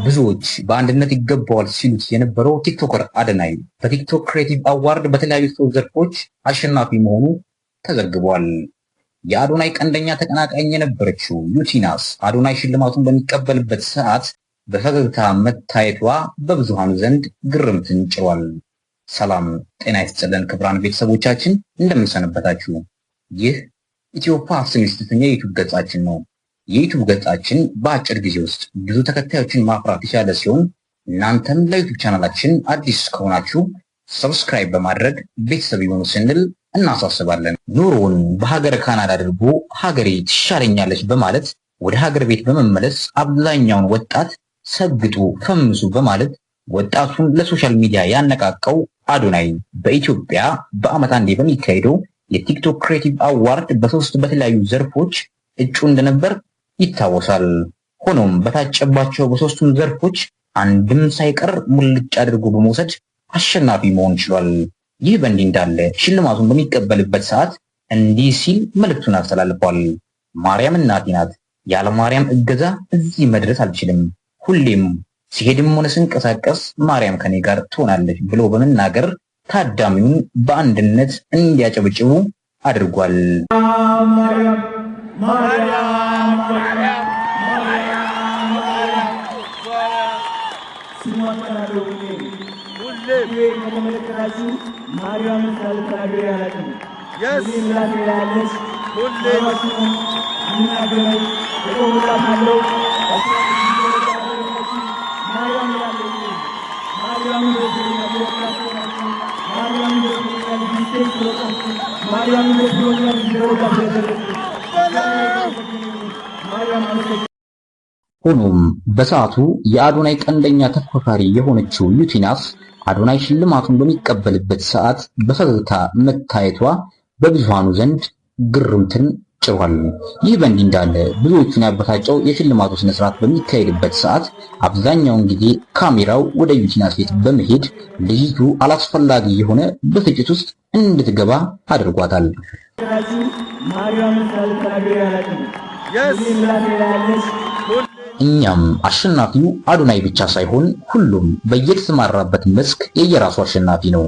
ብዙዎች በአንድነት ይገባዋል ሲሉት የነበረው ቲክቶከር አዶናይ በቲክቶክ ክሬቲቭ አዋርድ በተለያዩ ዘርፎች አሸናፊ መሆኑ ተዘግቧል። የአዶናይ ቀንደኛ ተቀናቃኝ የነበረችው ዩቲናስ አዶናይ ሽልማቱን በሚቀበልበት ሰዓት በፈገግታ መታየቷ በብዙሃኑ ዘንድ ግርምትን ጭሯል። ሰላም ጤና ይስጥልን ክቡራን ቤተሰቦቻችን እንደምን ሰነበታችሁ? ይህ ኢትዮፓስ የተሰኘ የዩቲዩብ ገጻችን ነው። የዩቲዩብ ገጻችን በአጭር ጊዜ ውስጥ ብዙ ተከታዮችን ማፍራት የቻለ ሲሆን እናንተም ለዩቲዩብ ቻናላችን አዲስ ከሆናችሁ ሰብስክራይብ በማድረግ ቤተሰብ ይሁኑ ስንል እናሳስባለን። ኑሮውን በሀገረ ካናዳ አድርጎ ሀገሬ ትሻለኛለች በማለት ወደ ሀገር ቤት በመመለስ አብዛኛውን ወጣት ሰግጡ ፈምሱ በማለት ወጣቱን ለሶሻል ሚዲያ ያነቃቀው አዶናይ በኢትዮጵያ በአመት አንዴ በሚካሄደው የቲክቶክ ክሬቲቭ አዋርድ በሶስት በተለያዩ ዘርፎች እጩ እንደነበር ይታወሳል። ሆኖም በታጨባቸው በሶስቱም ዘርፎች አንድም ሳይቀር ሙልጭ አድርጎ በመውሰድ አሸናፊ መሆን ችሏል። ይህ በእንዲህ እንዳለ ሽልማቱን በሚቀበልበት ሰዓት እንዲህ ሲል መልእክቱን አስተላልፏል። ማርያም እናቴ ናት፣ ያለ ማርያም እገዛ እዚህ መድረስ አልችልም። ሁሌም ሲሄድም ሆነ ስንቀሳቀስ ማርያም ከኔ ጋር ትሆናለች ብሎ በመናገር ታዳሚውን በአንድነት እንዲያጨበጭቡ አድርጓል። ሆኖም በሰዓቱ የአዶናይ ቀንደኛ ተፎካካሪ የሆነችው ዩቲናስ አዶናይ ሽልማቱን በሚቀበልበት ሰዓት በፈገግታ መታየቷ በብዙሃኑ ዘንድ ግርምትን ጭሯል። ይህ በእንዲህ እንዳለ ብዙዎቹን ያበሳጨው የሽልማቱ ስነስርዓት በሚካሄድበት ሰዓት አብዛኛውን ጊዜ ካሜራው ወደ ዩቲናስ ቤት በመሄድ ልጅቱ አላስፈላጊ የሆነ ብስጭት ውስጥ እንድትገባ አድርጓታል። እኛም አሸናፊው አዶናይ ብቻ ሳይሆን ሁሉም በየተሰማራበት መስክ የየራሱ አሸናፊ ነው።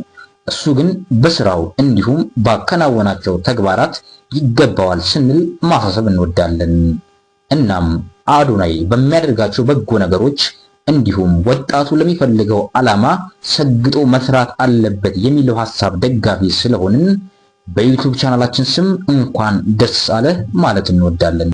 እሱ ግን በስራው እንዲሁም ባከናወናቸው ተግባራት ይገባዋል ስንል ማሳሰብ እንወዳለን። እናም አዶናይ በሚያደርጋቸው በጎ ነገሮች እንዲሁም ወጣቱ ለሚፈልገው ዓላማ ሰግጦ መስራት አለበት የሚለው ሐሳብ ደጋፊ ስለሆንን በዩቲዩብ ቻናላችን ስም እንኳን ደስ አለ ማለት እንወዳለን።